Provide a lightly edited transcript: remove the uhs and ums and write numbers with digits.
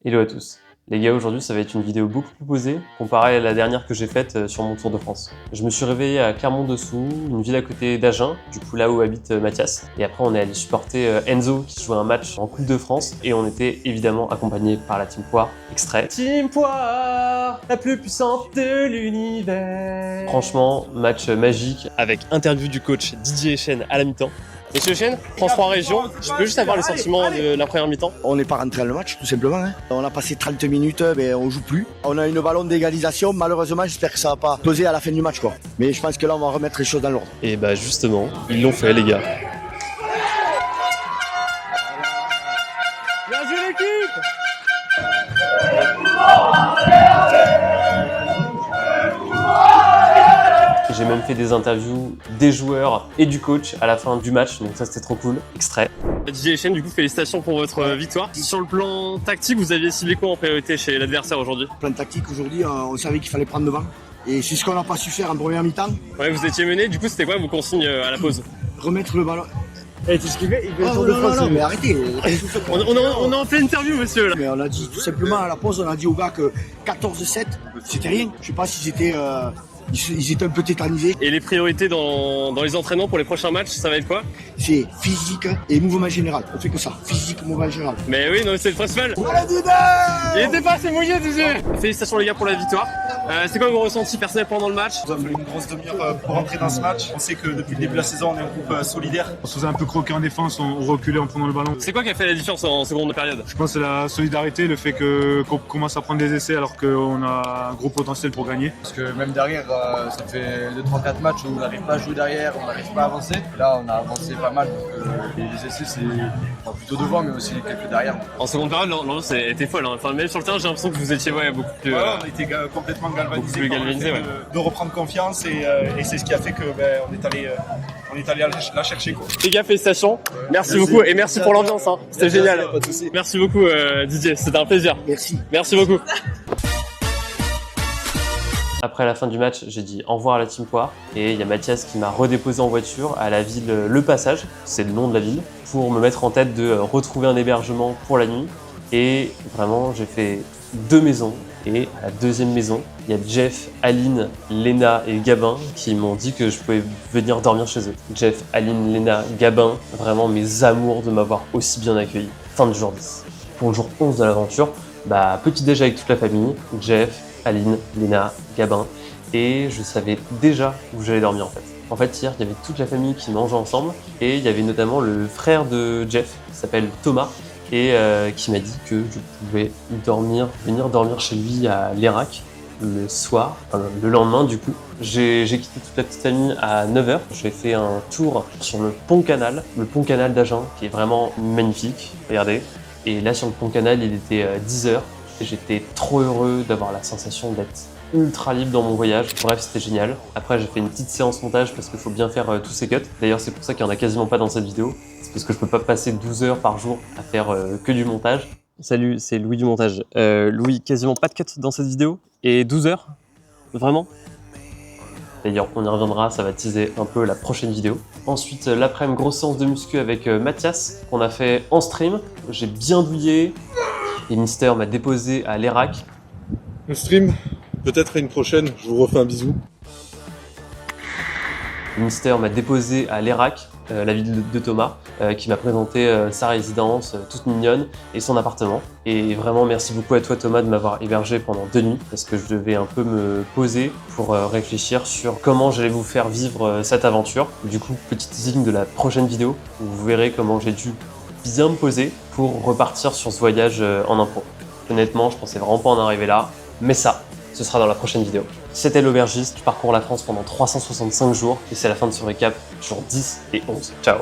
Hello à tous. Les gars, aujourd'hui ça va être une vidéo beaucoup plus posée comparée à la dernière que j'ai faite sur mon Tour de France. Je me suis réveillé à Clermont-Dessous, une ville à côté d'Agen, du coup là où habite Mathias. Et après on est allé supporter Enzo qui jouait un match en Coupe de France et on était évidemment accompagné par la Team Poire. Extrait. Team Poire, la plus puissante de l'univers. Franchement, match magique avec interview du coach Didier Echene à la mi-temps. Monsieur Echene, France 3 Régions, je peux juste avoir les sentiments de la première mi-temps? On n'est pas rentré dans le match, tout simplement. On a passé 30 minutes, mais on joue plus. On a une ballon d'égalisation, malheureusement, j'espère que ça va pas peser à la fin du match, quoi. Mais je pense que là, on va remettre les choses dans l'ordre. Et bah justement, ils l'ont fait, les gars. Bien joué l'équipe! J'ai même fait des interviews des joueurs et du coach à la fin du match, donc ça c'était trop cool. Extrait. Didier Echene, du coup, félicitations pour votre victoire. Sur le plan tactique, vous aviez ciblé quoi en priorité chez l'adversaire aujourd'hui? Plan tactique, aujourd'hui, on savait qu'il fallait prendre devant. Et c'est ce qu'on n'a pas su faire en première mi-temps. Ouais, vous étiez mené, du coup, c'était quoi vos consignes à la pause? Remettre le ballon. Et tout ce qu'il fait, il fait Oh, non, mais arrêtez. on est en pleine interview, monsieur, là. Mais on a dit tout simplement à la pause, on a dit aux gars que 14-7, c'était rien. Je sais pas s'ils étaient... Ils étaient un peu tétanisés. Et les priorités dans les entraînements pour les prochains matchs, ça va être quoi? C'est physique et mouvement général. On fait que ça. Physique, mouvement général. Mais oui, non, c'est le principal. Il était pas assez mouillé, Didier. Félicitations les gars pour la victoire. C'est quoi vos ressentis personnels pendant le match? Il nous a fallu une grosse demi-heure pour rentrer dans ce match. On sait que depuis le début de la saison, on est un groupe solidaire. On se faisait un peu croquer en défense, on reculait en prenant le ballon. C'est quoi qui a fait la différence en seconde période? Je pense que c'est la solidarité, le fait qu'on commence à prendre des essais alors qu'on a un gros potentiel pour gagner. Parce que même derrière, ça fait 2-3-4 matchs où on n'arrive pas à jouer derrière, on n'arrive pas à avancer. Là, on a avancé pas mal, donc les essais, c'est plutôt devant, mais aussi quelques derrière. En seconde période, l'ambiance était folle. Hein. Enfin, même sur le terrain, j'ai l'impression que vous étiez beaucoup plus... Voilà, on était complètement galvanisés, ouais. de reprendre confiance et c'est ce qui a fait que on est allé la chercher, quoi. Les gars, félicitations. Merci beaucoup et merci pour l'ambiance. Hein. C'était génial. Pas de soucis. Merci beaucoup Didier, c'était un plaisir. Merci. Merci beaucoup. Après la fin du match, j'ai dit au revoir à la Team Poire et il y a Mathias qui m'a redéposé en voiture à la ville Le Passage, c'est le nom de la ville, pour me mettre en tête de retrouver un hébergement pour la nuit. Et vraiment, j'ai fait 2 maisons et à la deuxième maison, il y a Jeff, Aline, Léna et Gabin qui m'ont dit que je pouvais venir dormir chez eux. Jeff, Aline, Léna, Gabin, vraiment mes amours de m'avoir aussi bien accueilli. Fin du jour 10. Pour le jour 11 de l'aventure, petit déj avec toute la famille, Jeff, Aline, Léna, Gabin, et je savais déjà où j'allais dormir en fait. En fait, hier, il y avait toute la famille qui mangeait ensemble, et il y avait notamment le frère de Jeff, qui s'appelle Thomas, et qui m'a dit que je pouvais venir dormir chez lui à l'Erac le soir, le lendemain du coup. J'ai quitté toute la petite famille à 9h, j'ai fait un tour sur le pont canal d'Agen, qui est vraiment magnifique, regardez. Et là, sur le pont canal, il était 10h. J'étais trop heureux d'avoir la sensation d'être ultra libre dans mon voyage. Bref, c'était génial. Après, j'ai fait une petite séance montage parce qu'il faut bien faire tous ces cuts. D'ailleurs, c'est pour ça qu'il n'y en a quasiment pas dans cette vidéo. C'est parce que je peux pas passer 12 heures par jour à faire que du montage. Salut, c'est Louis du montage. Louis, quasiment pas de cuts dans cette vidéo. Et 12 heures? Vraiment? D'ailleurs, on y reviendra, ça va teaser un peu la prochaine vidéo. Ensuite, l'après-midi, grosse séance de muscu avec Mathias, qu'on a fait en stream. J'ai bien douillé. Et Mister m'a déposé à l'Erac. Le stream, peut-être à une prochaine, je vous refais un bisou. Mister m'a déposé à l'Erac, la ville de Thomas, qui m'a présenté sa résidence, toute mignonne, et son appartement. Et vraiment, merci beaucoup à toi Thomas de m'avoir hébergé pendant 2 nuits, parce que je devais un peu me poser pour réfléchir sur comment j'allais vous faire vivre cette aventure. Du coup, petit teasing de la prochaine vidéo, où vous verrez comment j'ai dû bien me poser pour repartir sur ce voyage en impro. Honnêtement, je pensais vraiment pas en arriver là, mais ça, ce sera dans la prochaine vidéo. C'était l'aubergiste, tu parcours la France pendant 365 jours et c'est la fin de ce récap, jours 10 et 11. Ciao!